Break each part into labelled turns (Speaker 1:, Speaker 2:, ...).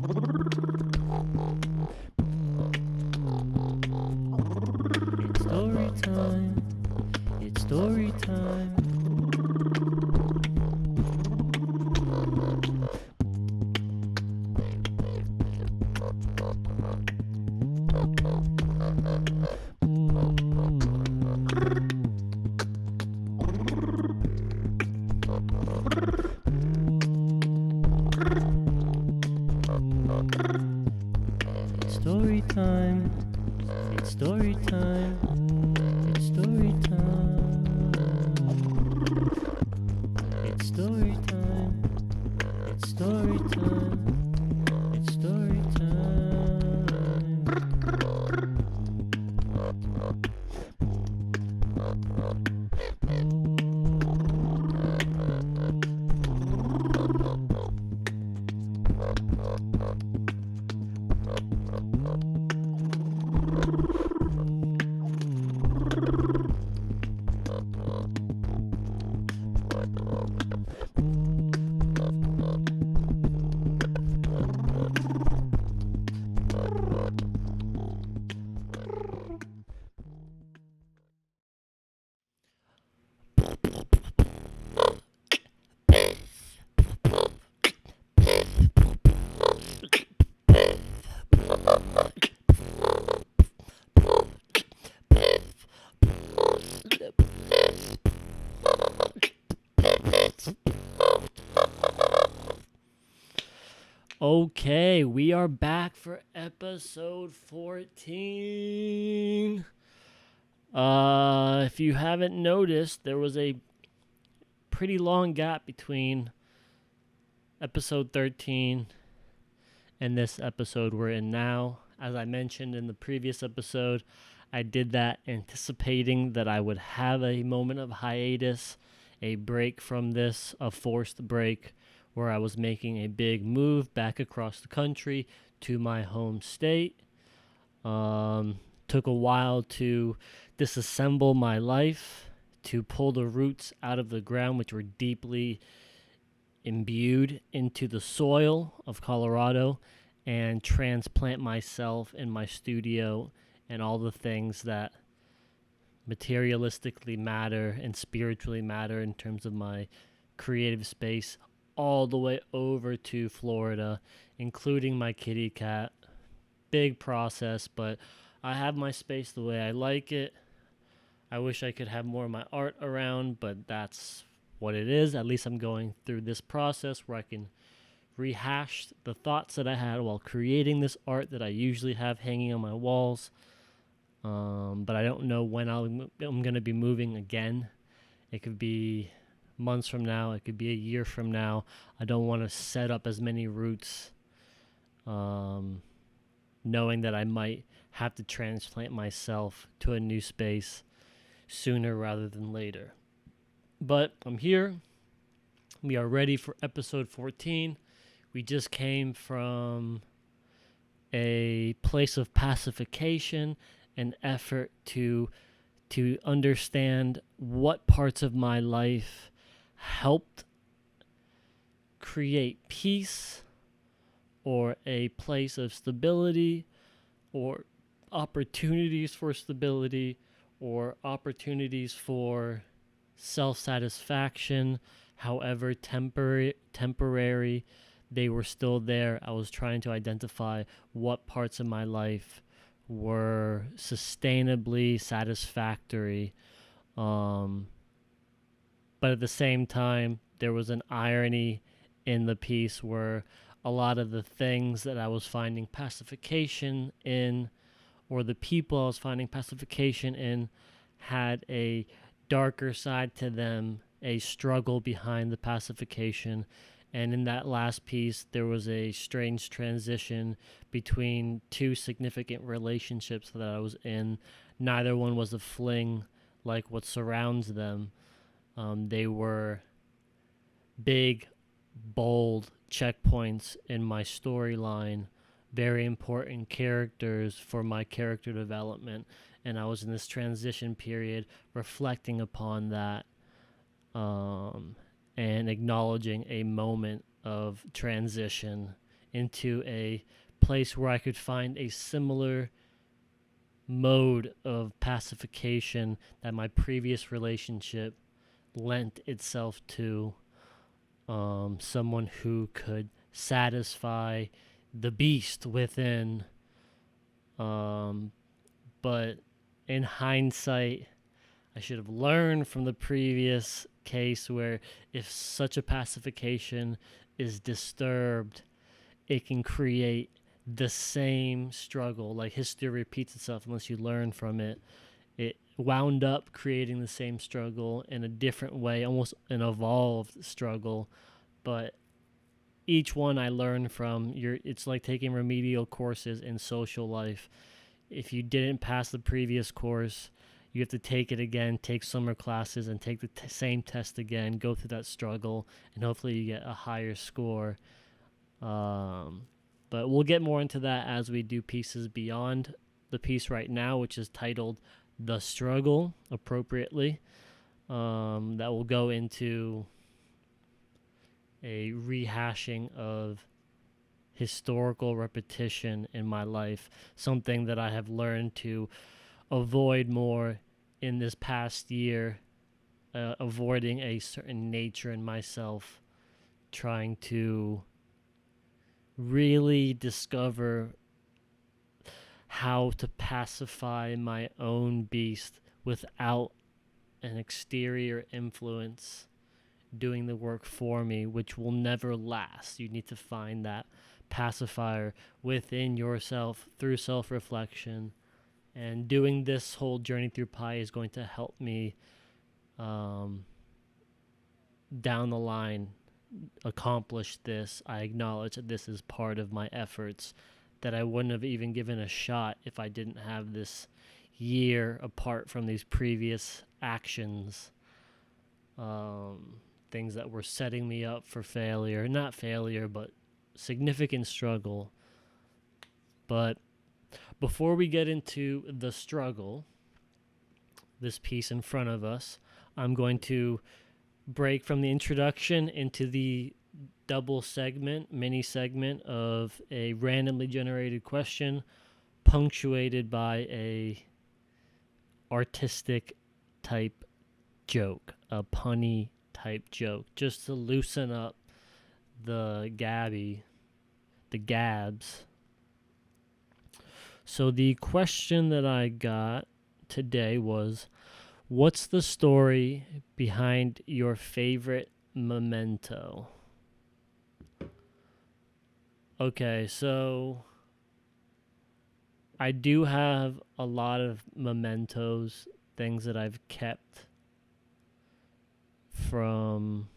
Speaker 1: Story time. It's story time. It's story time. It's story time. It's story time. It's story time. It's story time. It's story time. Okay, we are back for episode 14. If you haven't noticed, there was a pretty long gap between episode 13 and this episode we're in now. As I mentioned in the previous episode, I did that anticipating that I would have a moment of hiatus, a break from this, a forced break, where I was making a big move back across the country to my home state. Took a while to disassemble my life, to pull the roots out of the ground, which were deeply imbued into the soil of Colorado, and transplant myself in my studio and all the things that materialistically matter and spiritually matter in terms of my creative space, all the way over to Florida, including my kitty cat. Big process, but I have my space the way I like it. I wish I could have more of my art around, but that's what it is. At least I'm going through this process where I can rehash the thoughts that I had while creating this art that I usually have hanging on my walls. But I don't know when I'm going to be moving again. It could be months from now, it could be a year from now. I don't want to set up as many roots, knowing that I might have to transplant myself to a new space sooner rather than later. But I'm here. We are ready for episode 14. We just came from a place of pacification, an effort to understand what parts of my life helped create peace or a place of stability or opportunities for stability or opportunities for self-satisfaction, however temporary they were still there. I was trying to identify what parts of my life were sustainably satisfactory, but at the same time, there was an irony in the piece where a lot of the things that I was finding pacification in, or the people I was finding pacification in, had a darker side to them, a struggle behind the pacification. And in that last piece, there was a strange transition between two significant relationships that I was in. Neither one was a fling like what surrounds them. They were big, bold checkpoints in my storyline, very important characters for my character development. And I was in this transition period reflecting upon that, and acknowledging a moment of transition into a place where I could find a similar mode of pacification that my previous relationship lent itself to. Someone who could satisfy the beast within. But in hindsight, I should have learned from the previous case where if such a pacification is disturbed, it can create the same struggle. Like history repeats itself unless you learn from it. It wound up creating the same struggle in a different way, almost an evolved struggle. But each one I learned from, it's like taking remedial courses in social life. If you didn't pass the previous course, you have to take it again, take summer classes, and take the same test again, go through that struggle, and hopefully you get a higher score. But we'll get more into that as we do pieces beyond the piece right now, which is titled The Struggle, appropriately. That will go into a rehashing of historical repetition in my life, something that I have learned to avoid more in this past year, avoiding a certain nature in myself, trying to really discover how to pacify my own beast without an exterior influence doing the work for me, which will never last. You need to find that pacifier within yourself through self-reflection. And doing this whole journey through PEI is going to help me down the line accomplish this. I acknowledge that this is part of my efforts that I wouldn't have even given a shot if I didn't have this year apart from these previous actions. Things that were setting me up for failure. Not failure, but significant struggle. But before we get into the struggle, this piece in front of us, I'm going to break from the introduction into the mini segment of a randomly generated question punctuated by a artistic type joke, a punny type joke, just to loosen up the gabs. So the question that I got today was, what's the story behind your favorite memento? Okay, so I do have a lot of mementos, things that I've kept from...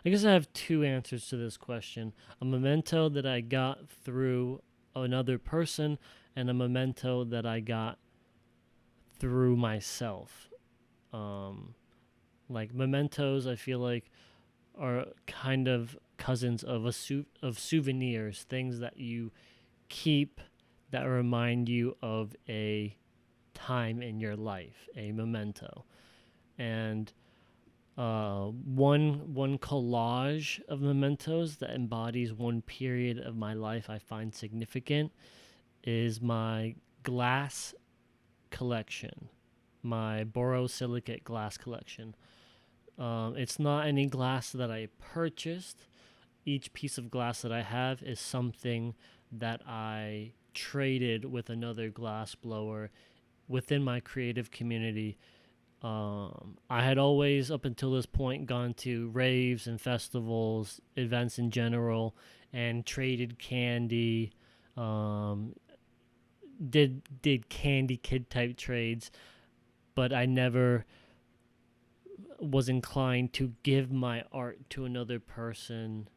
Speaker 1: I guess I have two answers to this question. A memento that I got through another person, and a memento that I got through myself. Like mementos, I feel like are kind of cousins of souvenirs, things that you keep that remind you of a time in your life, a memento. And one collage of mementos that embodies one period of my life I find significant is my glass collection, my borosilicate glass collection. It's not any glass that I purchased. Each piece of glass that I have is something that I traded with another glass blower within my creative community. I had always, up until this point, gone to raves and festivals, events in general, and traded candy, did candy kid type trades, but I never was inclined to give my art to another person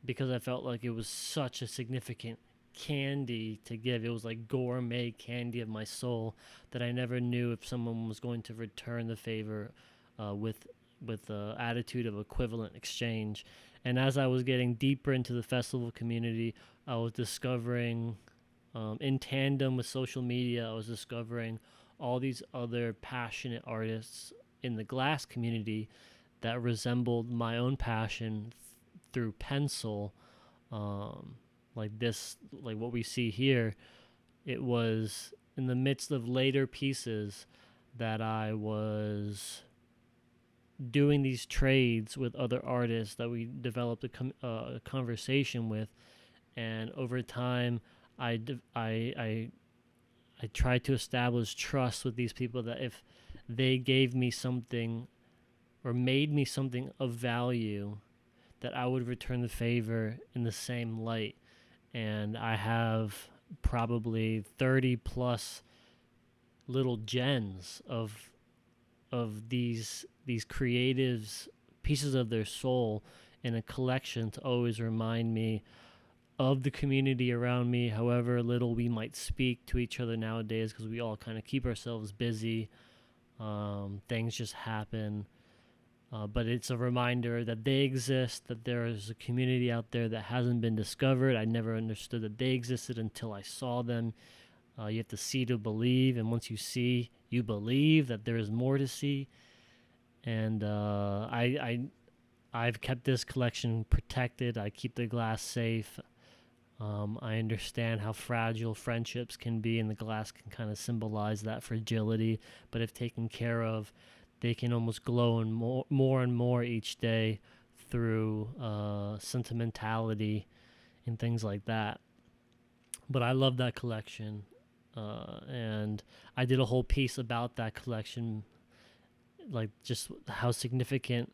Speaker 1: because I felt like it was such a significant candy to give. It was like gourmet candy of my soul that I never knew if someone was going to return the favor with the attitude of equivalent exchange. And as I was getting deeper into the festival community, I was discovering, in tandem with social media, I was discovering all these other passionate artists in the glass community that resembled my own passion through pencil. Like this, like what we see here, it was in the midst of later pieces that I was doing these trades with other artists that we developed a conversation with, and over time, I tried to establish trust with these people that if they gave me something or made me something of value, that I would return the favor in the same light. And I have probably 30 plus little gems of these creatives, pieces of their soul in a collection to always remind me of the community around me, however little we might speak to each other nowadays, because we all kind of keep ourselves busy. Things just happen. But it's a reminder that they exist, that there is a community out there that hasn't been discovered. I never understood that they existed until I saw them. You have to see to believe, and once you see, you believe that there is more to see. And I've kept this collection protected. I keep the glass safe. I understand how fragile friendships can be, and the glass can kind of symbolize that fragility. But if taken care of, they can almost glow and more and more each day through sentimentality and things like that. But I love that collection, and I did a whole piece about that collection, like just how significant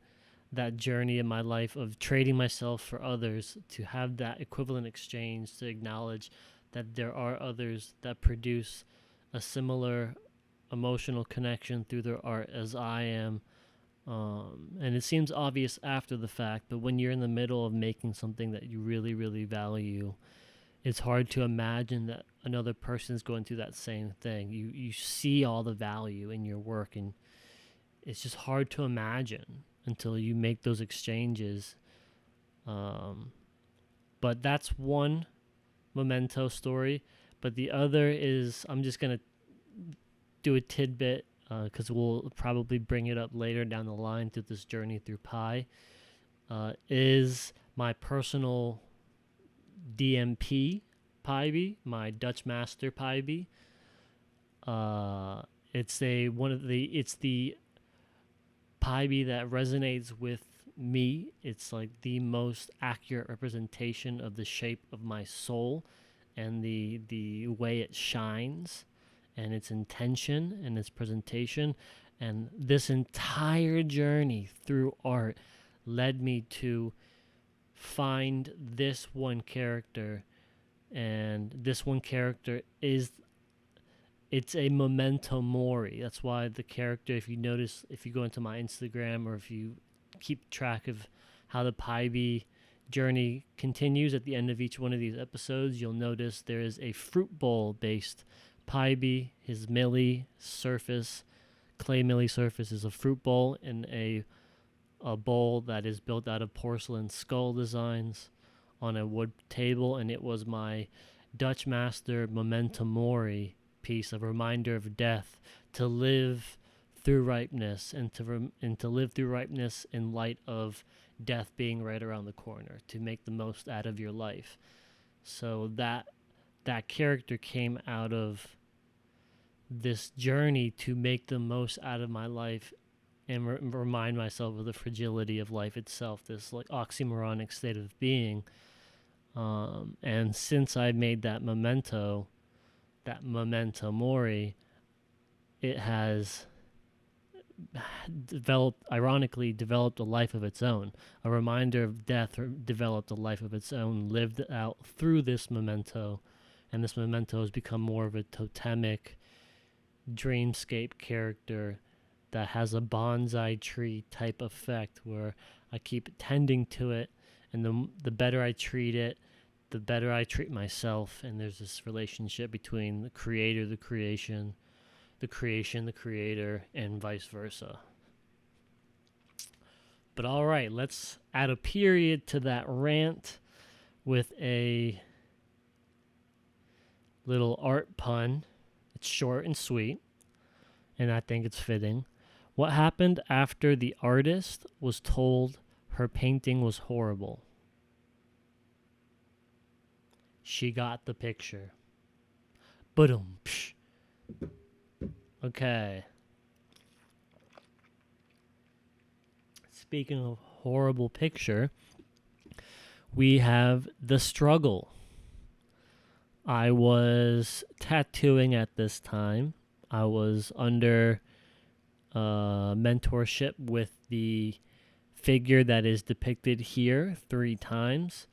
Speaker 1: that journey in my life of trading myself for others, to have that equivalent exchange, to acknowledge that there are others that produce a similar emotional connection through their art as I am. And it seems obvious after the fact, but when you're in the middle of making something that you really, really value, it's hard to imagine that another person is going through that same thing. You see all the value in your work, and it's just hard to imagine until you make those exchanges. But that's one memento story. But the other is, I'm just going to do a tidbit because we'll probably bring it up later down the line through this journey through Pi, is my personal DMP Peibi, my Dutch master Peibi. It's the Peibi that resonates with me. It's like the most accurate representation of the shape of my soul and the way it shines and its intention and its presentation. And this entire journey through art led me to find this one character, and this one character it's a memento mori. That's why the character, if you notice, if you go into my Instagram or if you keep track of how the Peibi journey continues at the end of each one of these episodes, you'll notice there is a fruit bowl based Peibi. His millie surface, clay millie surface, is a fruit bowl, and a bowl that is built out of porcelain skull designs on a wood table. And it was my Dutch master memento mori piece, a reminder of death, to live through ripeness, and to live through ripeness in light of death being right around the corner, to make the most out of your life. So that character came out of this journey to make the most out of my life and remind myself of the fragility of life itself, this like oxymoronic state of being. And since I made that memento mori, it has ironically developed a life of its own. A reminder of death developed a life of its own, lived out through this memento, and this memento has become more of a totemic dreamscape character that has a bonsai tree type effect, where I keep tending to it, and the better I treat it, the better I treat myself. And there's this relationship between the creator, the creation, the creator, and vice versa. But all right, let's add a period to that rant with a little art pun. It's short and sweet, and I think it's fitting. What happened after the artist was told her painting was horrible? She got the picture. Boom. Okay. Speaking of horrible picture, we have the struggle. I was tattooing at this time. I was under mentorship with the figure that is depicted here 3 times.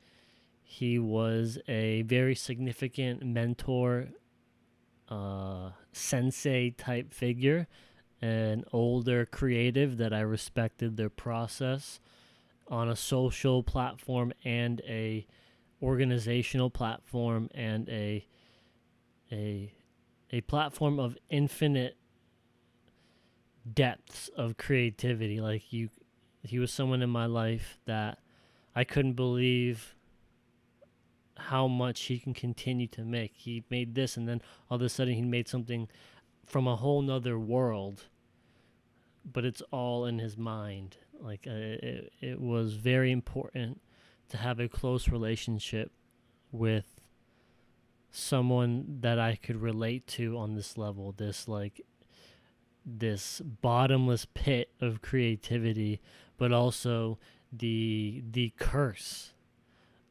Speaker 1: He was a very significant mentor, sensei type figure, an older creative that I respected their process on a social platform and a organizational platform and a platform of infinite depths of creativity. Like he was someone in my life that I couldn't believe how much he can continue to make. He made this, and then all of a sudden he made something from a whole nother world, but it's all in his mind. Like it was very important to have a close relationship with someone that I could relate to on this level, this bottomless pit of creativity, but also the curse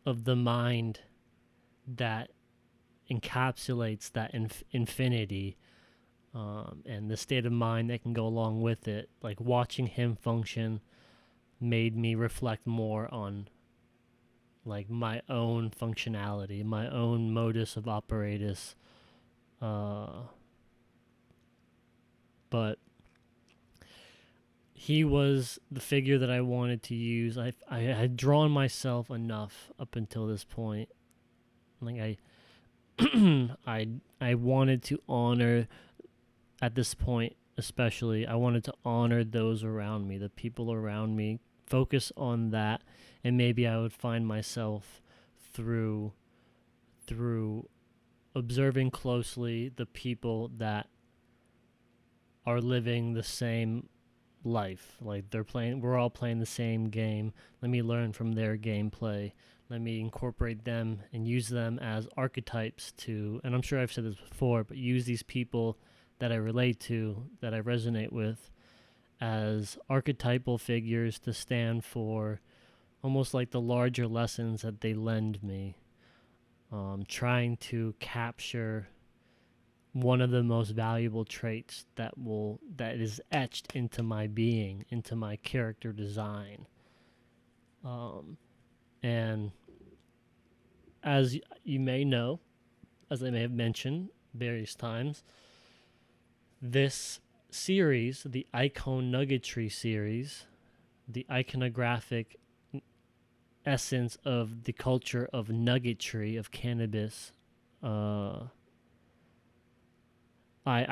Speaker 1: of the mind that encapsulates that infinity, and the state of mind that can go along with it. Like watching him function made me reflect more on like my own functionality, my own modus of operatus. But he was the figure that I wanted to use. I had drawn myself enough up until this point. Like I wanted to honor, at this point especially, I wanted to honor those around me, the people around me, focus on that, and maybe I would find myself through observing closely the people that are living the same life. Like we're all playing the same game. Let me learn from their gameplay. Let me incorporate them and use them as archetypes to, and I'm sure I've said this before, but use these people that I relate to, that I resonate with, as archetypal figures to stand for almost like the larger lessons that they lend me. Trying to capture one of the most valuable traits that is etched into my being, into my character design. And as you may know, as I may have mentioned various times, this series, the Icon Nuggetry series, the iconographic essence of the culture of nuggetry, of cannabis, I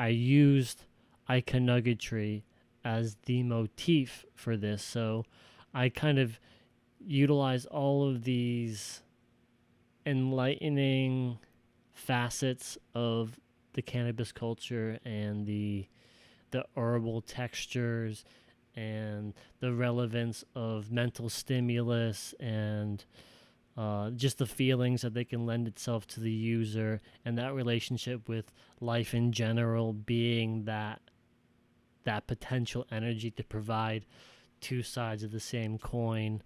Speaker 1: used iconography as the motif for this. So I kind of utilize all of these enlightening facets of the cannabis culture and the herbal textures and the relevance of mental stimulus and just the feelings that they can lend itself to the user, and that relationship with life in general being that potential energy to provide 2 sides of the same coin.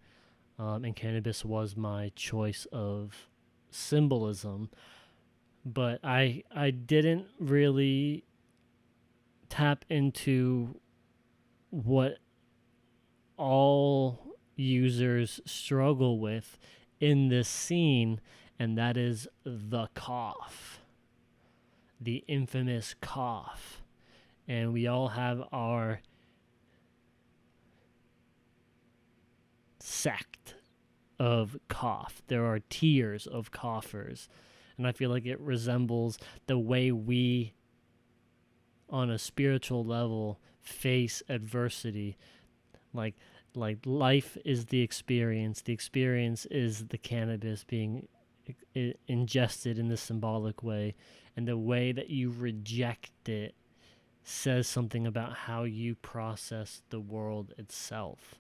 Speaker 1: And cannabis was my choice of symbolism. But I didn't really tap into what all users struggle with in this scene, and that is the cough, the infamous cough. And we all have our sect of cough. There are tiers of coughers, and I feel like it resembles the way we, on a spiritual level, face adversity. Like life is the experience. The experience is the cannabis being ingested in this symbolic way, and the way that you reject it says something about how you process the world itself.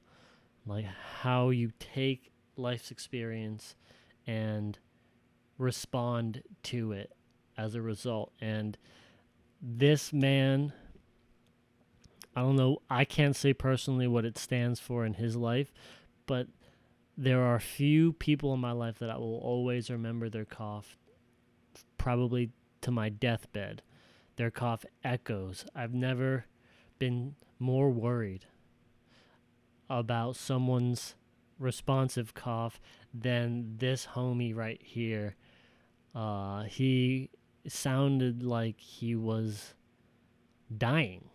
Speaker 1: Like how you take life's experience and respond to it as a result. And this man, I don't know, I can't say personally what it stands for in his life, but there are few people in my life that I will always remember their cough, probably to my deathbed. Their cough echoes. I've never been more worried about someone's responsive cough than this homie right here. He sounded like he was dying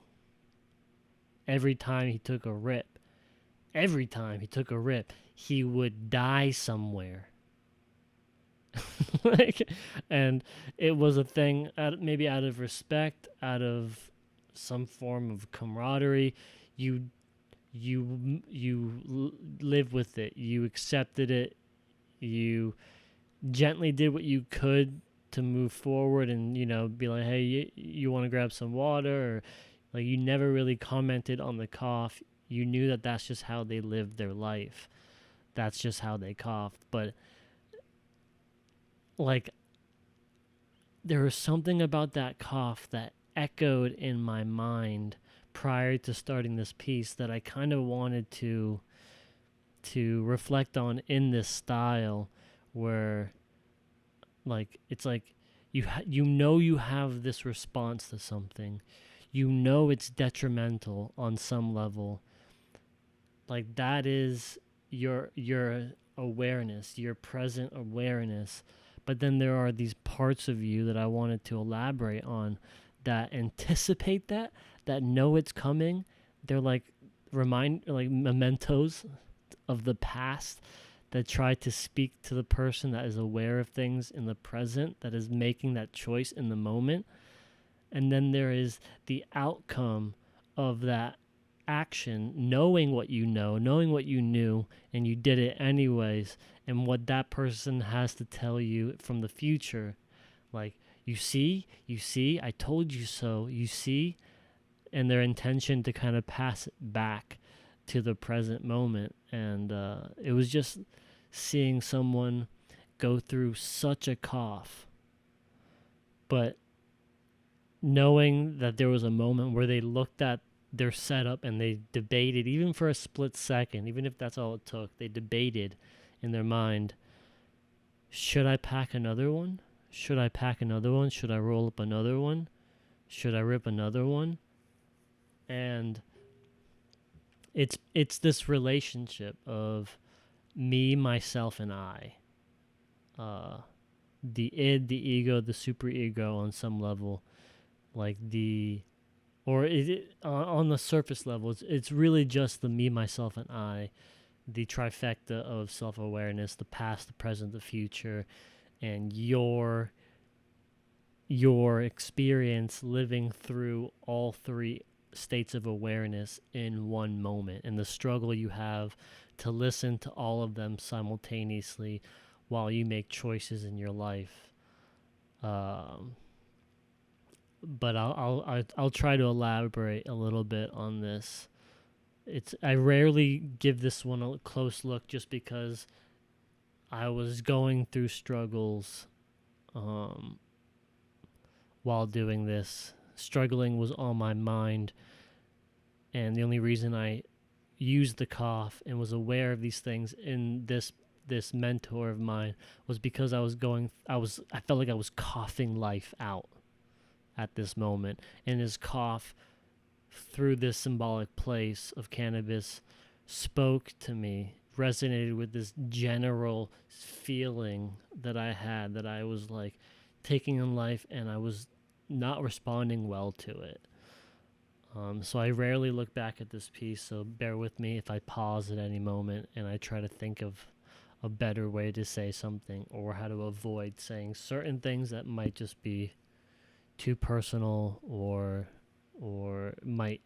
Speaker 1: every time he took a rip. Every time he took a rip, he would die somewhere. And it was a thing, maybe out of respect, out of some form of camaraderie. You live with it. You accepted it. You gently did what you could to move forward, and be like, hey, you want to grab some water, or like you never really commented on the cough. You knew that that's just how they lived their life. That's just how they coughed. But like, there was something about that cough that echoed in my mind prior to starting this piece that I kind of wanted to reflect on in this style, where like it's like you you have this response to something, it's detrimental on some level. Like, that is your awareness, your present awareness. But then there are these parts of you that I wanted to elaborate on that anticipate that know it's coming. They're like mementos of the past that try to speak to the person that is aware of things in the present, that is making that choice in the moment. And then there is the outcome of that action, knowing what you know, knowing what you knew, and you did it anyways, and what that person has to tell you from the future. Like, you see, I told you so, you see, and their intention to kind of pass it back to the present moment. And it was just seeing someone go through such a cough, but knowing that there was a moment where they looked at their setup and they debated, even for a split second, even if that's all it took, they debated in their mind, should I pack another one? Should I pack another one? Should I roll up another one? Should I rip another one? And it's this relationship of me, myself, and I. The id, the ego, the superego on some level. Like on the surface level, it's really just the me, myself, and I, the trifecta of self-awareness, the past, the present, the future, and your experience living through all three states of awareness in one moment, and the struggle you have to listen to all of them simultaneously while you make choices in your life. But I'll try to elaborate a little bit on this. I rarely give this one a close look, just because I was going through struggles while doing this. Struggling was on my mind, and the only reason I used the cough and was aware of these things in this mentor of mine was because I felt like I was coughing life out at this moment. And his cough, through this symbolic place of cannabis, spoke to me, resonated with this general feeling that I had, that I was like taking in life, and I was not responding well to it. So I rarely look back at this piece, so bear with me if I pause at any moment and I try to think of a better way to say something, or how to avoid saying certain things that might just be too personal, or might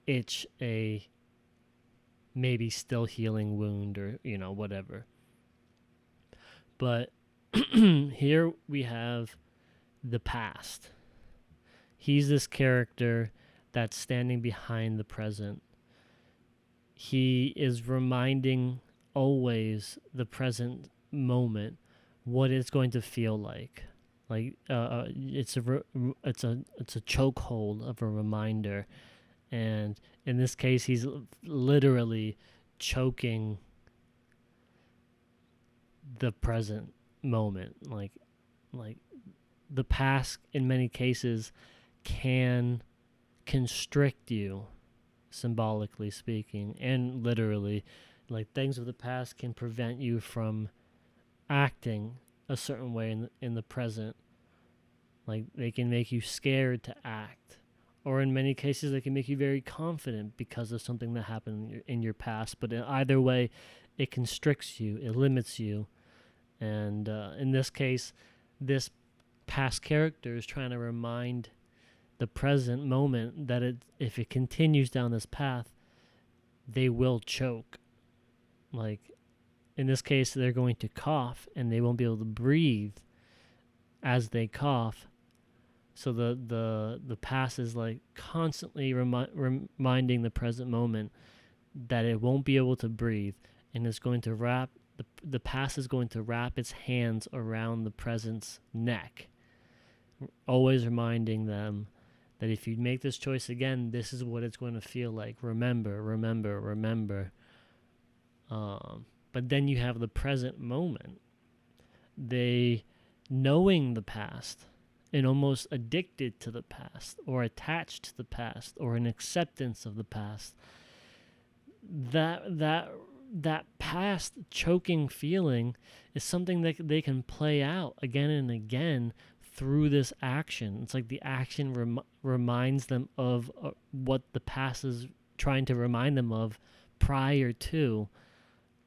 Speaker 1: itch a maybe still healing wound, or whatever. But here we have the past. He's this character that's standing behind the present. He is reminding always the present moment what it's going to feel like. It's a chokehold of a reminder, and in this case, he's literally choking the present moment. Like the past, in many cases, can constrict you, symbolically speaking, and literally. Like things of the past can prevent you from acting a certain way in the present. Like they can make you scared to act, or in many cases they can make you very confident because of something that happened in your past. But in either way, it constricts you, it limits you. And in this case, this past character is trying to remind the present moment that if it continues down this path, they will choke. Like in this case, they're going to cough and they won't be able to breathe as they cough. So the past is like constantly reminding the present moment that it won't be able to breathe, and it's going to wrap the past is going to wrap its hands around the present's neck, always reminding them that if you make this choice again, this is what it's going to feel like. Remember, remember, remember. But then you have the present moment. They, knowing the past and almost addicted to the past or attached to the past or an acceptance of the past, that past choking feeling is something that they can play out again and again through this action. It's like the action reminds them of what the past is trying to remind them of prior to.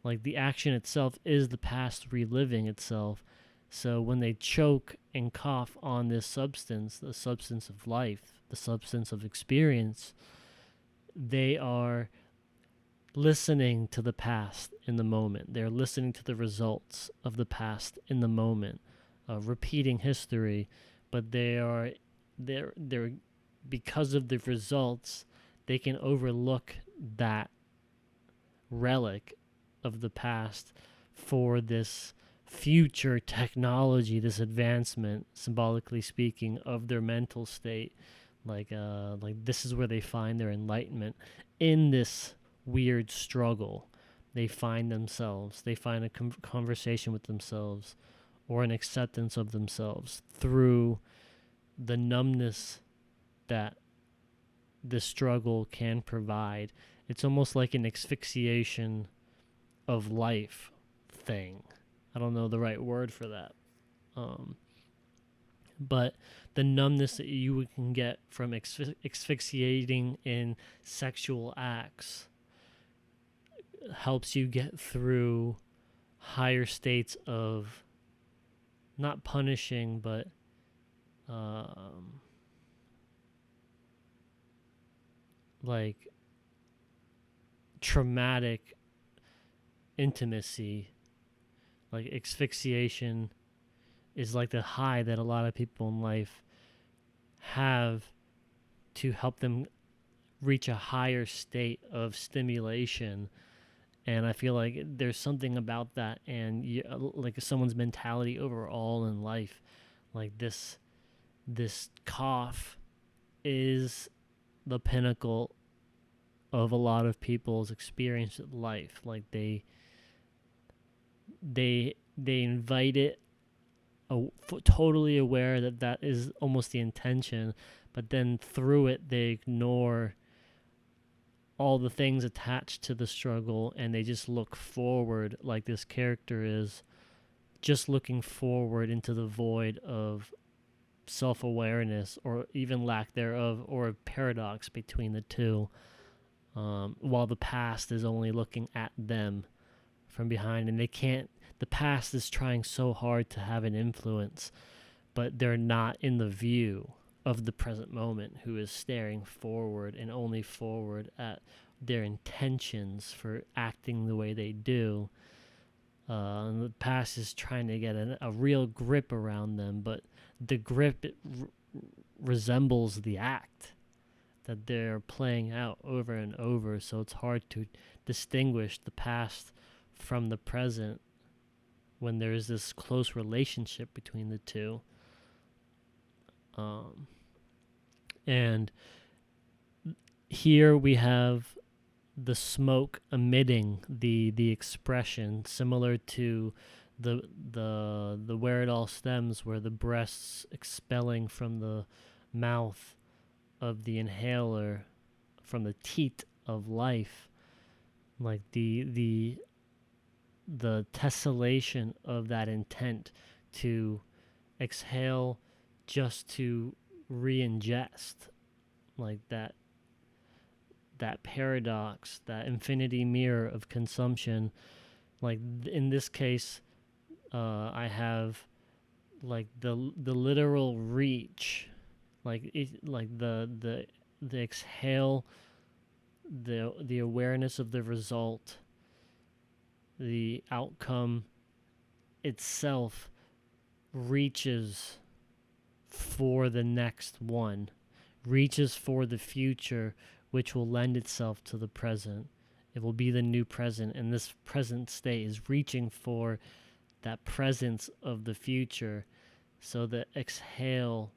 Speaker 1: Like the action itself is the past reliving itself. So when they choke and cough on this substance, the substance of life, the substance of experience, they are listening to the past in the moment. They're listening to the results of the past in the moment, repeating history. But they're because of the results, they can overlook that relic of the past for this future technology, this advancement, symbolically speaking, of their mental state. Like this is where they find their enlightenment in this weird struggle. They find themselves. They find a conversation with themselves, or an acceptance of themselves through the numbness that the struggle can provide. It's almost like an asphyxiation of life thing. I don't know the right word for that. But the numbness that you can get from asphyxiating in sexual acts helps you get through higher states of not punishing, but like traumatic intimacy. Like asphyxiation is like the high that a lot of people in life have to help them reach a higher state of stimulation. And I feel like there's something about that, and like someone's mentality overall in life, like this cough is the pinnacle of a lot of people's experience of life. Like they invite it, totally aware that is almost the intention, but then through it they ignore all the things attached to the struggle, and they just look forward, like this character is just looking forward into the void of self-awareness, or even lack thereof, or a paradox between the two, while the past is only looking at them from behind, and the past is trying so hard to have an influence, but they're not in the view of the present moment, who is staring forward and only forward at their intentions for acting the way they do. And the past is trying to get a real grip around them, but the grip resembles the act that they're playing out over and over, so it's hard to distinguish the past from the present. when there is this close relationship between the two. And here we have the smoke emitting the expression, similar to the where it all stems, where the breath's expelling from the mouth of the inhaler, from the teat of life, like the tessellation of that intent to exhale just to re-ingest, like that paradox, that infinity mirror of consumption. Like in this case, I have like the literal reach, like the exhale, the awareness of the result, the outcome itself reaches for the next one, reaches for the future, which will lend itself to the present. It will be the new present, and this present state is reaching for that presence of the future. So the exhale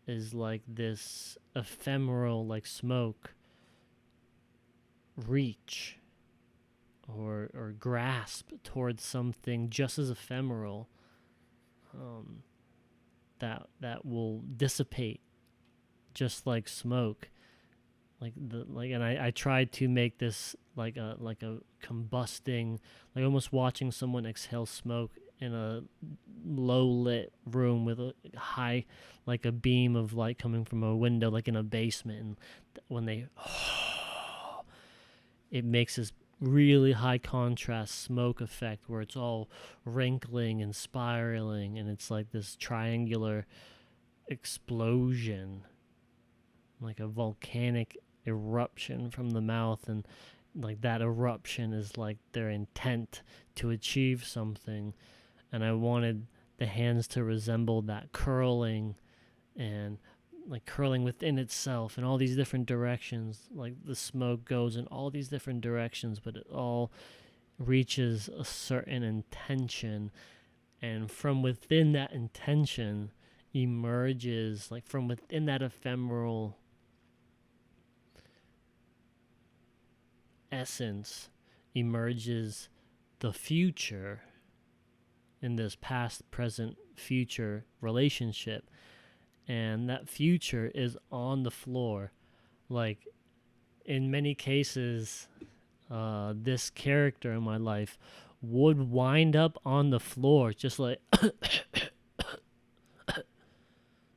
Speaker 1: is like this ephemeral, like smoke, reach or grasp towards something just as ephemeral, that will dissipate just like smoke. And I tried to make this like a combusting, like almost watching someone exhale smoke in a low lit room with a high, like a beam of light coming from a window, like in a basement. And when they, it makes this really high contrast smoke effect where it's all wrinkling and spiraling, and it's like this triangular explosion, like a volcanic eruption from the mouth. And like that eruption is like their intent to achieve something. And I wanted the hands to resemble that curling, and like curling within itself in all these different directions. Like the smoke goes in all these different directions, but it all reaches a certain intention. And from within that intention emerges, like from within that ephemeral essence emerges the future in this past, present, future relationship. And that future is on the floor. Like in many cases, this character in my life would wind up on the floor, just like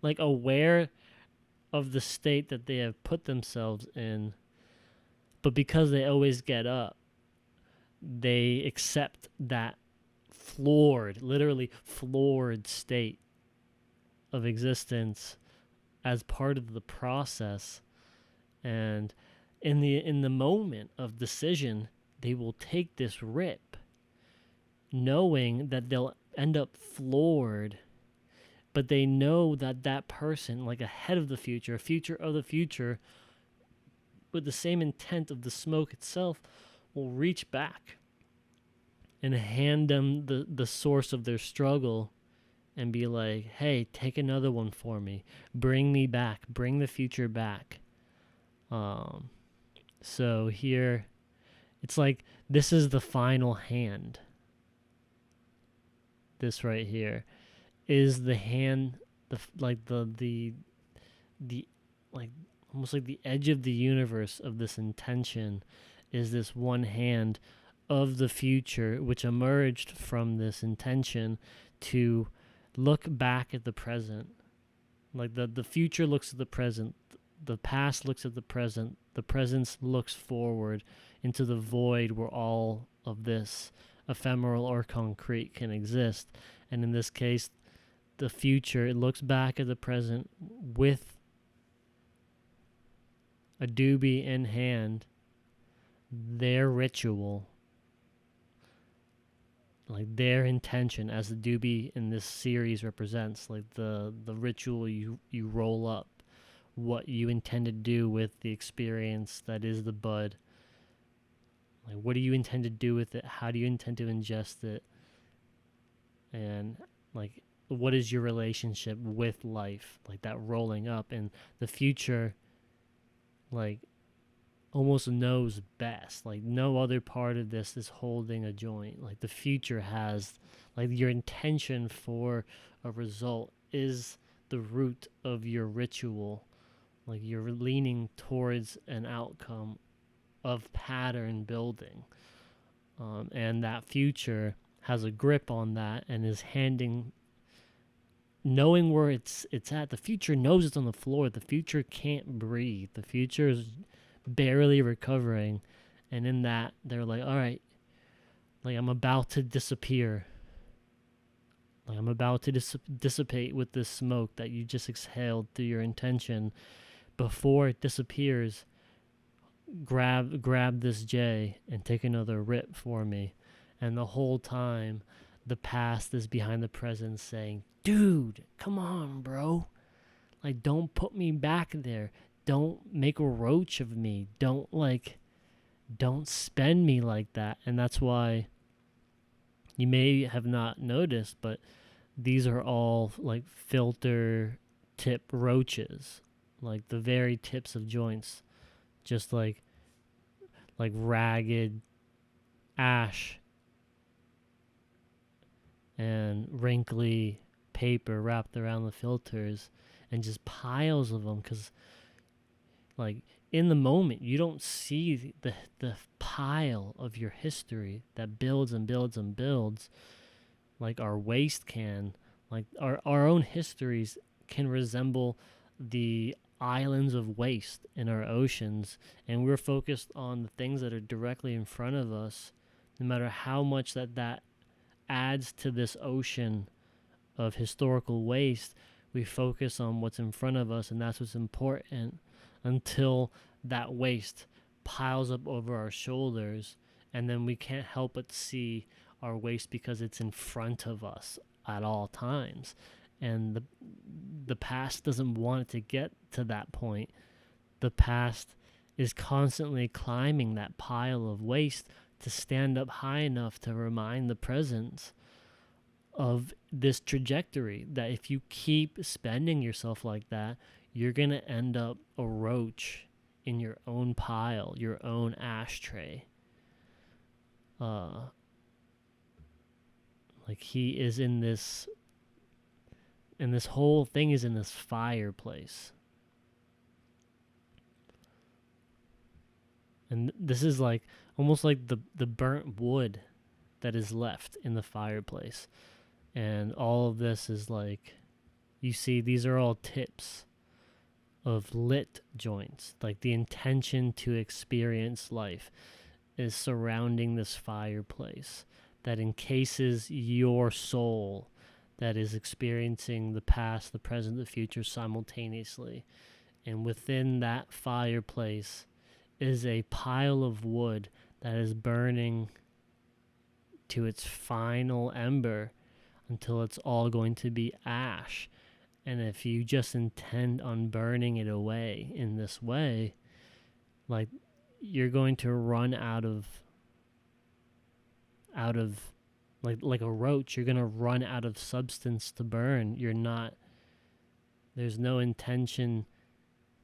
Speaker 1: like aware of the state that they have put themselves in. But because they always get up, they accept that floored, literally floored state of existence as part of the process. And in the moment of decision, they will take this rip, knowing that they'll end up floored, but they know that that person, like ahead of the future, a future of the future, with the same intent of the smoke itself, will reach back and hand them the source of their struggle and be like, hey, take another one for me. Bring me back. Bring the future back. So here, it's like this is the final hand. This right here is the hand, the like almost like the edge of the universe of this intention is this one hand of the future, which emerged from this intention to look back at the present. Like the future looks at the present, the past looks at the present looks forward into the void where all of this, ephemeral or concrete, can exist. And in this case, the future, it looks back at the present with a doobie in hand, their ritual, like their intention, as the doobie in this series represents, like the ritual you roll up, what you intend to do with the experience that is the bud. Like, what do you intend to do with it? How do you intend to ingest it? and like what is your relationship with life, like that rolling up, and the future like almost knows best. Like no other part of this is holding a joint. Like the future has, like your intention for a result is the root of your ritual. Like you're leaning towards an outcome of pattern building. And that future has a grip on that and is handing, knowing where it's at. The future knows it's on the floor. The future can't breathe. The future is barely recovering, and in that they're like, all right, like I'm about to disappear, like I'm about to dissipate with this smoke that you just exhaled through your intention. Before it disappears, grab this J and take another rip for me. And the whole time the past is behind the present saying, dude, come on, bro, like don't put me back there, don't make a roach of me, don't spend me like that. And that's why you may have not noticed, but these are all like filter tip roaches, like the very tips of joints, just like ragged ash and wrinkly paper wrapped around the filters, and just piles of them, because like in the moment you don't see the pile of your history that builds and builds and builds, like our waste can. Like our own histories can resemble the islands of waste in our oceans, and we're focused on the things that are directly in front of us. No matter how much that adds to this ocean of historical waste, we focus on what's in front of us, and that's what's important, until that waste piles up over our shoulders, and then we can't help but see our waste because it's in front of us at all times. And the past doesn't want it to get to that point. The past is constantly climbing that pile of waste to stand up high enough to remind the present of this trajectory, that if you keep spending yourself like that, you're going to end up a roach in your own pile, your own ashtray. Like he is in this, and this whole thing is in this fireplace. And this is like almost like the burnt wood that is left in the fireplace. And all of this is like, you see, these are all tips of lit joints. Like the intention to experience life is surrounding this fireplace that encases your soul, that is experiencing the past, the present, the future simultaneously. And within that fireplace is a pile of wood that is burning to its final ember until it's all going to be ash. And if you just intend on burning it away in this way, like you're going to run out of like a roach, you're going to run out of substance to burn. There's no intention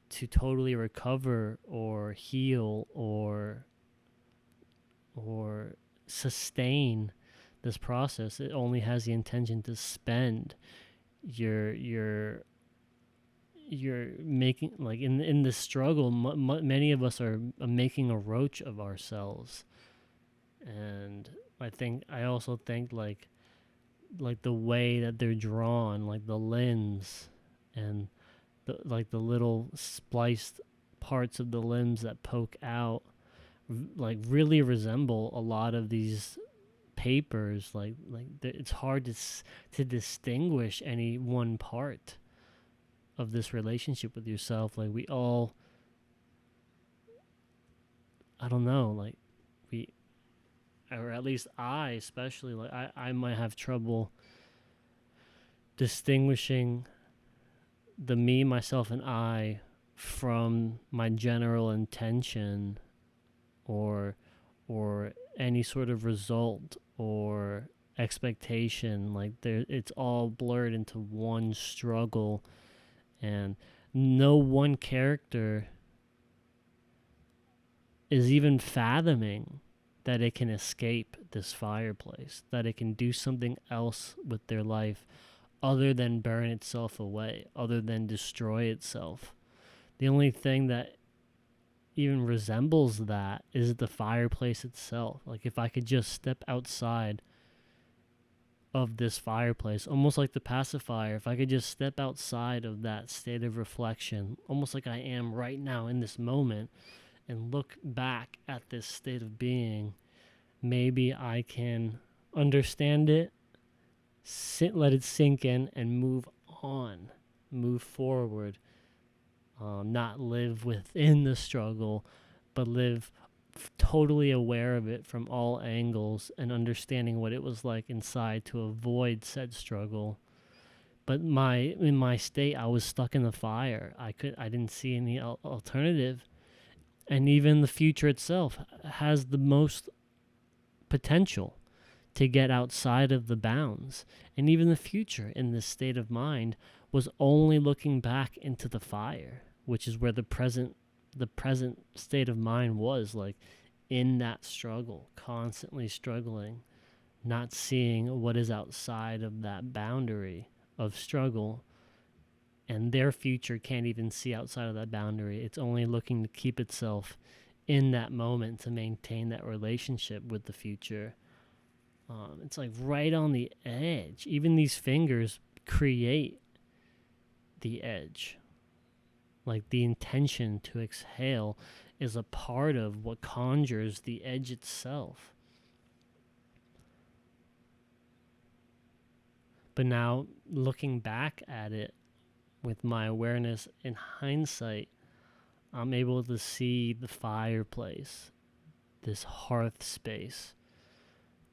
Speaker 1: to totally recover or heal or sustain this process. It only has the intention to spend. You're making, like in this struggle, many of us are making a roach of ourselves. And I also think like the way that they're drawn, like the limbs and the little spliced parts of the limbs that poke out, like really resemble a lot of these papers. Like it's hard to distinguish any one part of this relationship with yourself. Like we all, I don't know, like or at least I especially, like I might have trouble distinguishing the me, myself, and I from my general intention or any sort of result or expectation. Like it's all blurred into one struggle, and no one character is even fathoming that it can escape this fireplace, that it can do something else with their life other than burn itself away, other than destroy itself. The only thing that even resembles that is the fireplace itself. Like, if I could just step outside of this fireplace, almost like the pacifier, if I could just step outside of that state of reflection, almost like I am right now in this moment, and look back at this state of being, maybe I can understand it, let it sink in, and move on, move forward. Not live within the struggle, but live totally aware of it from all angles and understanding what it was like inside to avoid said struggle. But in my state, I was stuck in the fire. I didn't see any alternative. And even the future itself has the most potential to get outside of the bounds. And even the future in this state of mind was only looking back into the fire, which is where the present state of mind was, like in that struggle, constantly struggling, not seeing what is outside of that boundary of struggle. And their future can't even see outside of that boundary. It's only looking to keep itself in that moment to maintain that relationship with the future. It's like right on the edge. Even these fingers create the edge. Like, the intention to exhale is a part of what conjures the edge itself. But now, looking back at it with my awareness in hindsight, I'm able to see the fireplace, this hearth space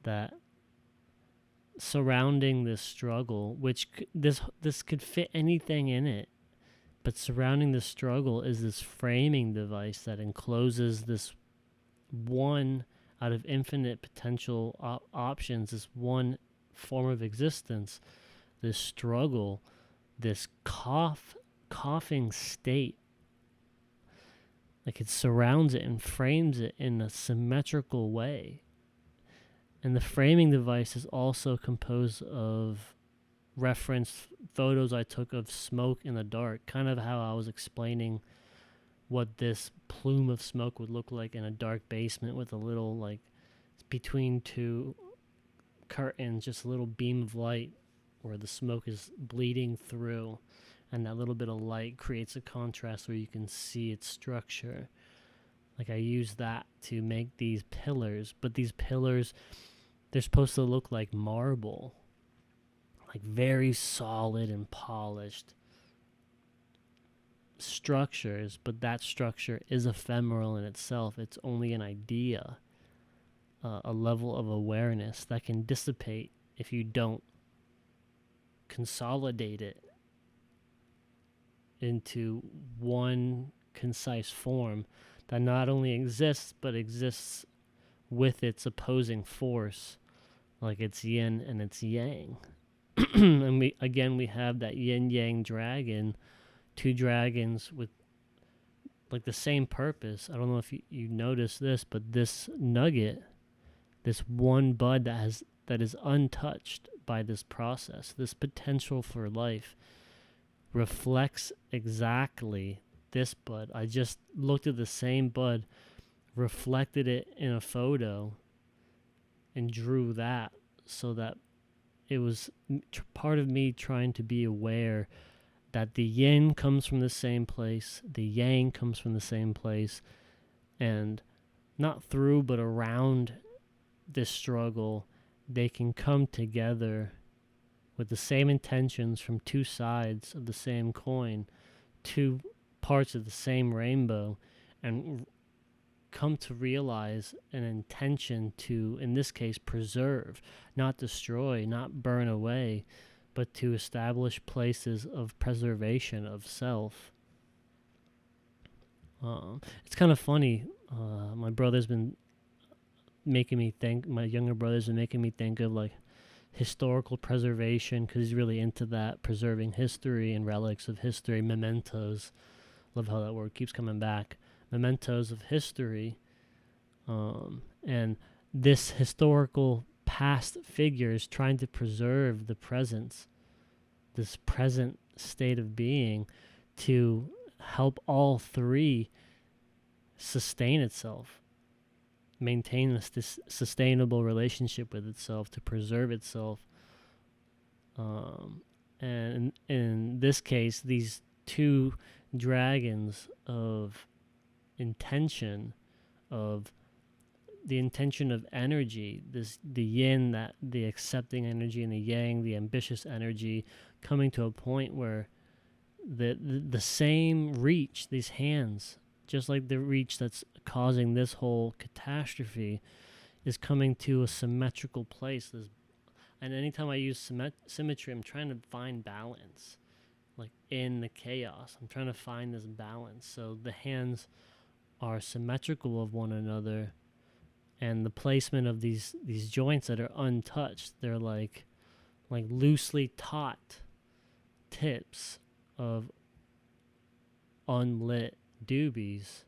Speaker 1: that surrounding this struggle, which this could fit anything in it, but surrounding the struggle is this framing device that encloses this one out of infinite potential options, this one form of existence, this struggle, this coughing state. Like, it surrounds it and frames it in a symmetrical way. And the framing device is also composed of referenced photos I took of smoke in the dark, kind of how I was explaining what this plume of smoke would look like in a dark basement with a little, like, between two curtains, just a little beam of light where the smoke is bleeding through, and that little bit of light creates a contrast where you can see its structure. Like, I use that to make these pillars, but these pillars, they're supposed to look like marble, like very solid and polished structures, but that structure is ephemeral in itself. It's only an idea, a level of awareness that can dissipate if you don't consolidate it into one concise form that not only exists, but exists with its opposing force, like its yin and its yang. And we have that yin-yang dragon, two dragons with like the same purpose. I don't know if you noticed this, but this nugget, this one bud that is untouched by this process, this potential for life, reflects exactly this bud. I just looked at the same bud, reflected it in a photo, and drew that, so that it was part of me trying to be aware that the yin comes from the same place, the yang comes from the same place, and not through but around this struggle, they can come together with the same intentions from two sides of the same coin, two parts of the same rainbow, and come to realize an intention to, in this case, preserve, not destroy, not burn away, but to establish places of preservation of self. It's kind of funny. My younger brother's been making me think of, like, historical preservation, because he's really into that, preserving history and relics of history, mementos. Love how that word keeps coming back. Mementos of history. And this historical past figure is trying to preserve the presence, this present state of being, to help all three sustain itself, maintain this sustainable relationship with itself, to preserve itself. And in this case, these two dragons of intention, of the intention of energy, the yin, that the accepting energy, and the yang, the ambitious energy, coming to a point where the same reach, these hands, just like the reach that's causing this whole catastrophe, is coming to a symmetrical place. And anytime I use symmetry, I'm trying to find balance, like in the chaos. I'm trying to find this balance. So the hands are symmetrical of one another, and the placement of these joints that are untouched, they're like loosely taut tips of unlit doobies,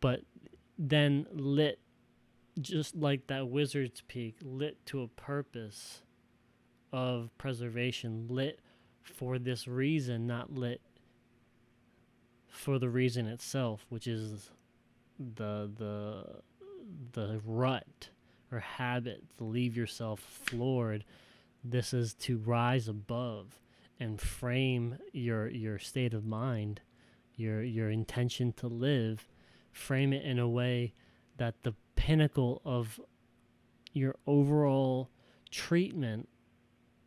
Speaker 1: but then lit just like that wizard's peak, lit to a purpose of preservation, lit for this reason, not lit for the reason itself, which is the rut or habit to leave yourself floored. This is to rise above and frame your state of mind, your intention to live, frame it in a way that the pinnacle of your overall treatment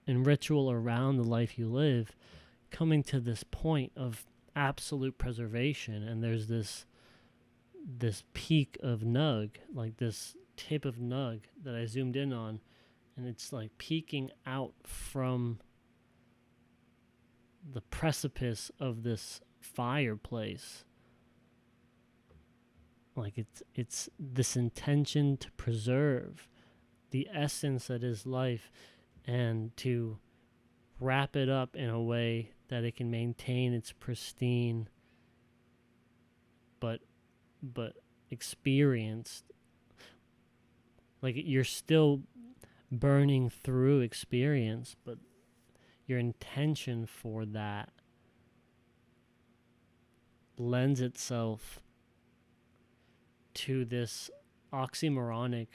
Speaker 1: and ritual around the life you live, coming to this point of absolute preservation. And there's this peak of nug, like this tip of nug that I zoomed in on, and it's like peeking out from the precipice of this fireplace. Like it's this intention to preserve the essence that is life, and to wrap it up in a way that it can maintain its pristine but experienced. Like you're still burning through experience, but your intention for that lends itself to this oxymoronic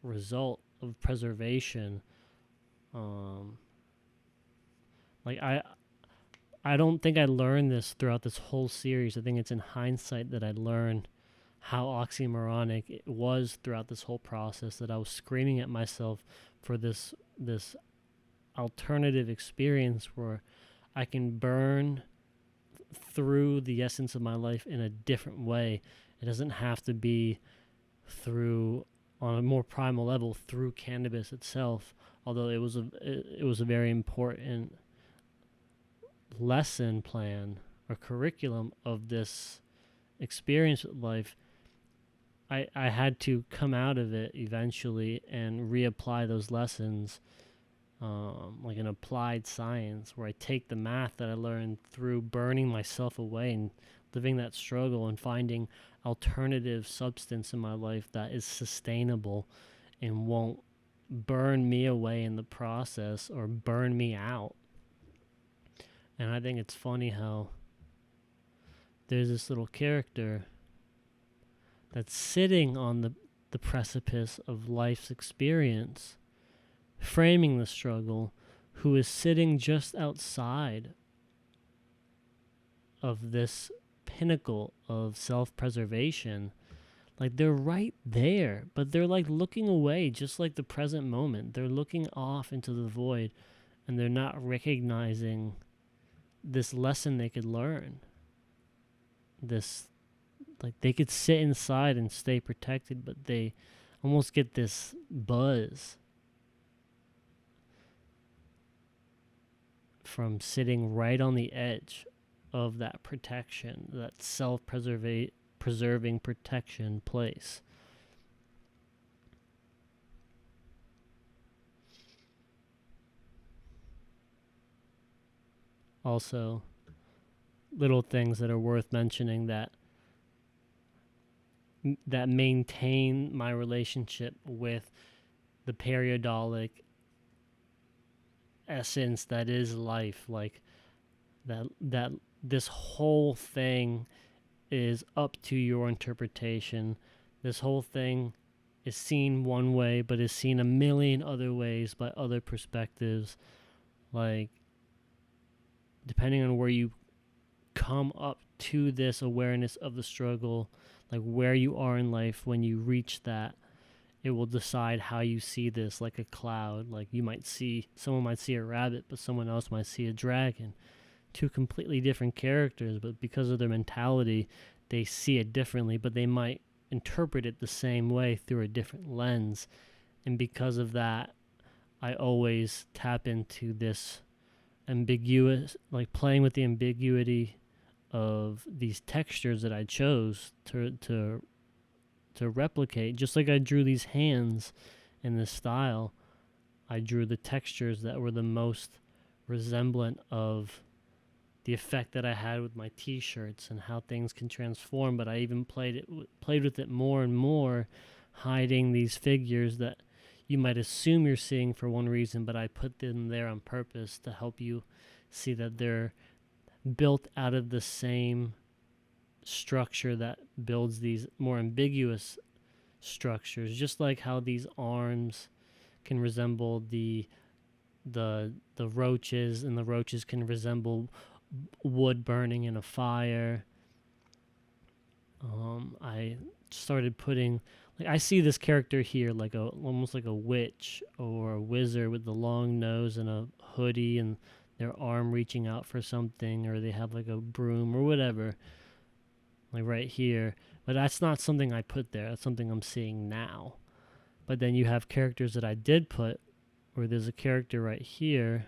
Speaker 1: result of preservation. Like I don't think I learned this throughout this whole series. I think it's in hindsight that I learned how oxymoronic it was throughout this whole process, that I was screaming at myself for this alternative experience where I can burn through the essence of my life in a different way. It doesn't have to be through, on a more primal level, through cannabis itself, although it was a very important lesson plan or curriculum of this experience with life. I had to come out of it eventually and reapply those lessons, like an applied science, where I take the math that I learned through burning myself away and living that struggle and finding alternative substance in my life that is sustainable and won't burn me away in the process or burn me out. And I think it's funny how there's this little character that's sitting on the precipice of life's experience, framing the struggle, who is sitting just outside of this pinnacle of self-preservation. Like they're right there, but they're like looking away, just like the present moment. They're looking off into the void, and they're not recognizing this lesson they could learn. This, like they could sit inside and stay protected, but they almost get this buzz from sitting right on the edge of that protection, that self-preserving protection place. Also, little things that are worth mentioning that maintain my relationship with the periodic essence that is life. Like that this whole thing is up to your interpretation. This whole thing is seen one way, but is seen a million other ways by other perspectives. Like, depending on where you come up to this awareness of the struggle, like where you are in life when you reach that, it will decide how you see this, like a cloud. Like, someone might see a rabbit, but someone else might see a dragon. Two completely different characters, but because of their mentality, they see it differently, but they might interpret it the same way through a different lens. And because of that, I always tap into this ambiguous, like playing with the ambiguity of these textures that I chose to replicate. Just like I drew these hands in this style, I drew the textures that were the most resemblant of the effect that I had with my t-shirts and how things can transform. But I even played with it more and more, hiding these figures that you might assume you're seeing for one reason, but I put them there on purpose to help you see that they're built out of the same structure that builds these more ambiguous structures. Just like how these arms can resemble the roaches, and the roaches can resemble wood burning in a fire. I started putting, like, I see this character here like almost like a witch or a wizard with the long nose and a hoodie and their arm reaching out for something, or they have like a broom or whatever, like right here. But that's not something I put there. That's something I'm seeing now. But then you have characters that I did put, where there's a character right here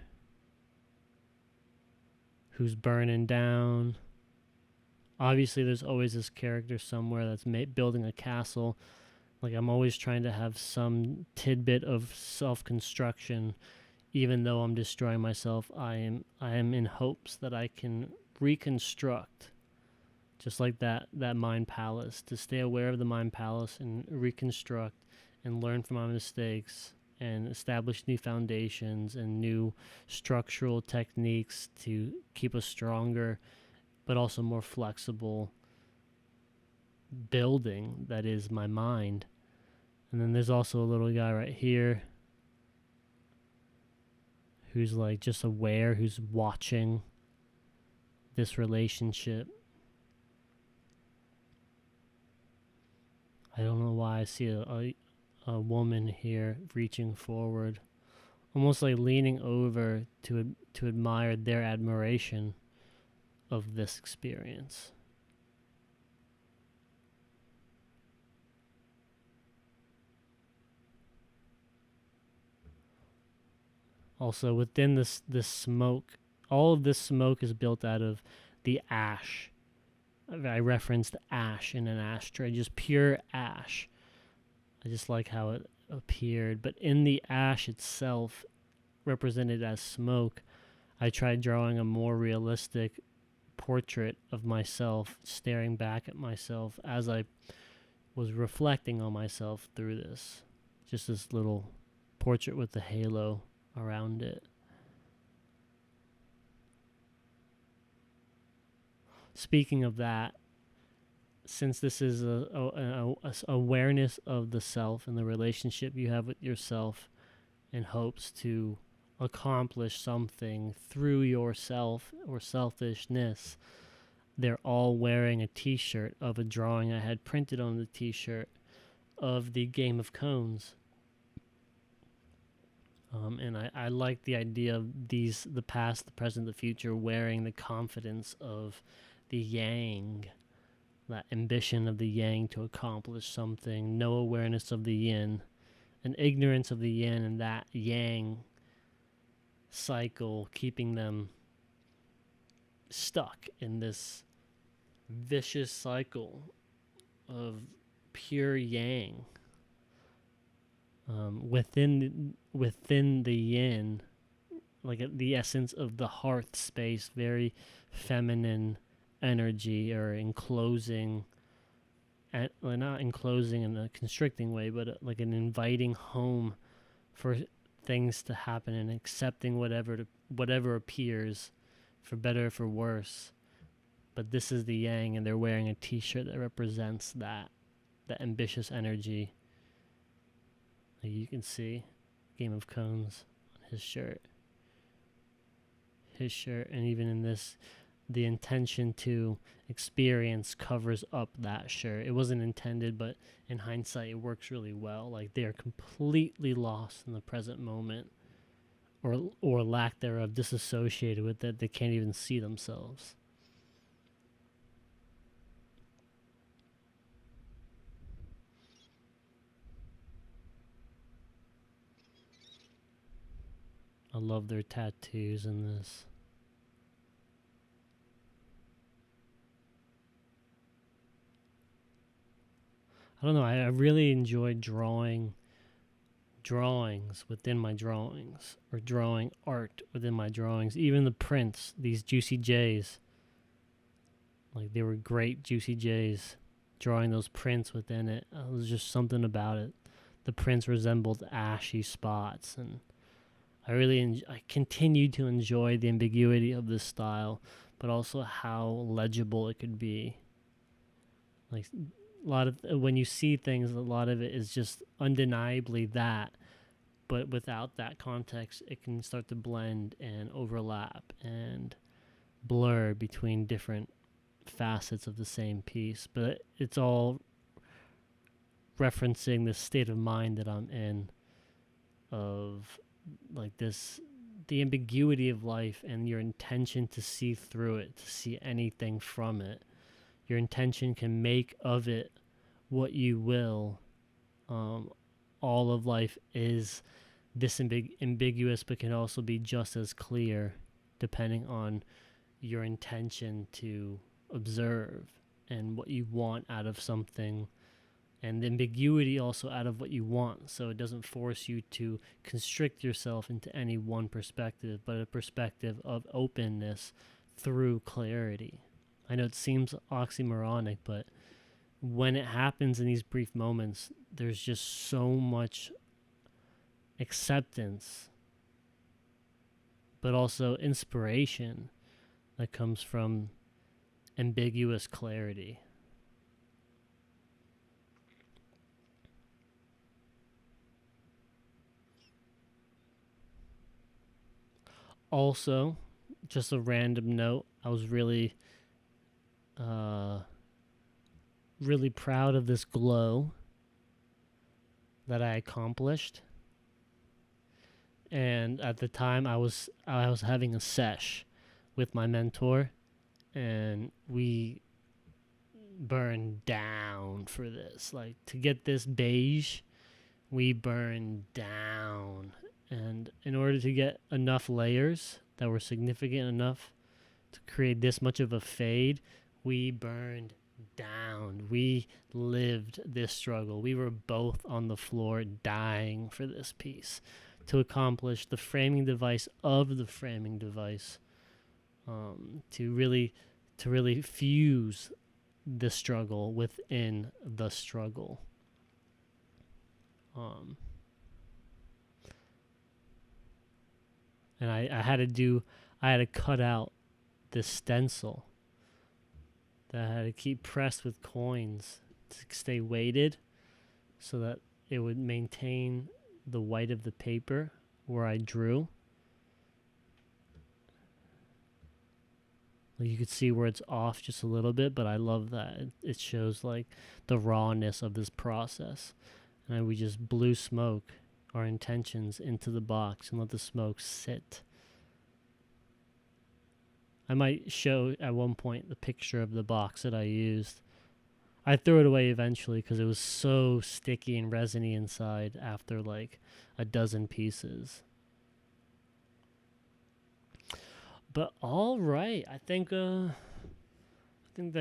Speaker 1: who's burning down. Obviously, there's always this character somewhere that's building a castle. Like, I'm always trying to have some tidbit of self-construction. Even though I'm destroying myself, I am in hopes that I can reconstruct, just like that mind palace, to stay aware of the mind palace and reconstruct and learn from my mistakes and establish new foundations and new structural techniques to keep a stronger but also more flexible building that is my mind. And then there's also a little guy right here who's like just aware, who's watching this relationship. I don't know why I see a woman here reaching forward, almost like leaning over to admire their admiration of this experience. Also, within this smoke, all of this smoke is built out of the ash. I referenced ash in an ashtray, just pure ash. I just like how it appeared. But in the ash itself, represented as smoke, I tried drawing a more realistic portrait of myself, staring back at myself as I was reflecting on myself through this. Just this little portrait with the halo around it. Speaking of that, since this is a awareness of the self and the relationship you have with yourself, in hopes to accomplish something through yourself or selfishness, they're all wearing a t-shirt of a drawing I had printed on the t-shirt of the Game of Cones. And I like the idea of the past, the present, the future, wearing the confidence of the yang, that ambition of the yang to accomplish something, no awareness of the yin, an ignorance of the yin, and that yang cycle keeping them stuck in this vicious cycle of pure yang. Within the yin, the essence of the hearth space, very feminine energy, or enclosing, well, not enclosing in a constricting way, but like an inviting home for things to happen, and accepting whatever appears, for better or for worse. But this is the yang, and they're wearing a t-shirt that represents that ambitious energy. Like you can see Game of Cones on his shirt, and even in this, the intention to experience covers up that shirt. It wasn't intended, but in hindsight it works really well. Like they are completely lost in the present moment, or lack thereof, disassociated with it. They can't even see themselves. I love their tattoos in this. I don't know, I really enjoy drawings within my drawings, or drawing art within my drawings. Even the prints, these Juicy J's, like they were great Juicy J's. Drawing those prints within it, it was just something about it. The prints resembled ashy spots, and I continued to enjoy the ambiguity of this style, but also how legible it could be. Like a lot of when you see things, a lot of it is just undeniably that, but without that context, it can start to blend and overlap and blur between different facets of the same piece. But it's all referencing the state of mind that I'm in, of like this, the ambiguity of life, and your intention to see through it, to see anything from it. Your intention can make of it what you will. All of life is this ambiguous, but can also be just as clear, depending on your intention to observe and what you want out of something, and the ambiguity also out of what you want, so it doesn't force you to constrict yourself into any one perspective, but a perspective of openness through clarity. I know it seems oxymoronic, but when it happens in these brief moments, there's just so much acceptance, but also inspiration that comes from ambiguous clarity. Also, just a random note, I was really proud of this glow that I accomplished. And at the time, I was having a sesh with my mentor, and we burned down for this. Like, to get this beige, we burned down. And in order to get enough layers that were significant enough to create this much of a fade, we burned down. We lived this struggle. We were both on the floor dying for this piece to accomplish the framing device of the framing device, to really fuse the struggle within the struggle. And I had to cut out this stencil that I had to keep pressed with coins to stay weighted, so that it would maintain the white of the paper where I drew. You could see where it's off just a little bit, but I love that. It shows like the rawness of this process. And we just blew smoke, our intentions, into the box and let the smoke sit. I might show at one point the picture of the box that I used. I threw it away eventually because it was so sticky and resiny inside after like a dozen pieces. But all right, I think that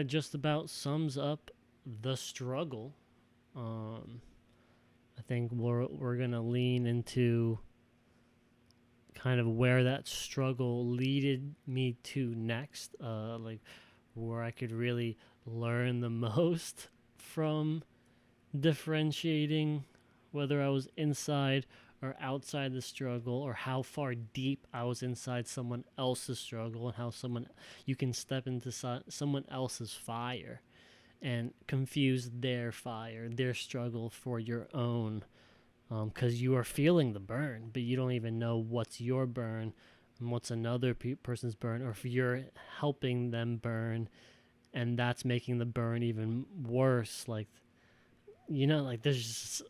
Speaker 1: just about sums up the struggle. I think we're gonna lean into kind of where that struggle leaded me to next, like where I could really learn the most from differentiating whether I was inside or outside the struggle, or how far deep I was inside someone else's struggle, and how you can step into someone else's fire and confuse their fire, their struggle for your own, because you are feeling the burn, but you don't even know what's your burn and what's another person's burn, or if you're helping them burn and that's making the burn even worse. Like, like there's just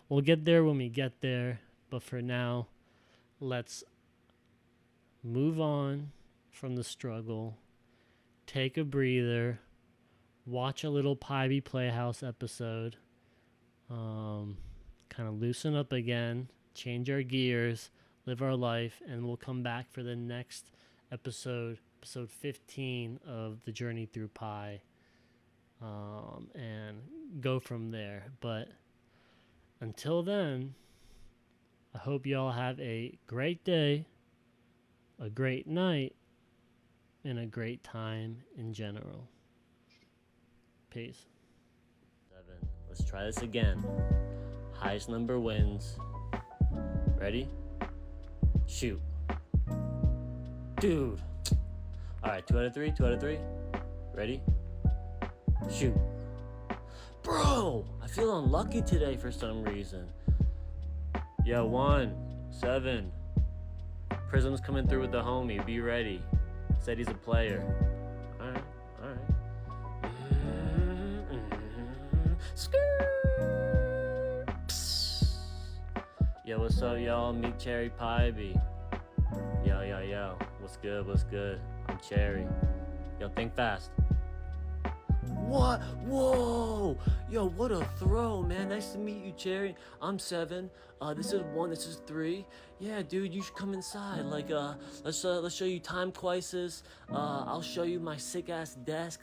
Speaker 1: we'll get there when we get there, but for now, let's move on from the struggle, take a breather, watch a little Peibi Playhouse episode, kind of loosen up again, change our gears, live our life, and we'll come back for the next episode 15 of the Journey Through PEI, and go from there. But until then, I hope you all have a great day, a great night, and a great time in general. Peace. 7. Let's try this again. Highest number wins. Ready? Shoot. Dude. Alright, 2 out of 3, 2 out of 3. Ready? Shoot. Bro, I feel unlucky today for some reason. Yo, 1, 7. Prism's coming through with the homie. Be ready. Said he's a player. Alright, alright. Yo, what's up, y'all? Meet Cherry Peibi. Yo, yo, yo. What's good? What's good? I'm Cherry. Yo, think fast. What? Whoa! Yo, what a throw, man. Nice to meet you, Cherry. I'm 7. This is 1. This is 3. Yeah, dude, you should come inside. Like, let's show you time crisis. I'll show you my sick ass desk.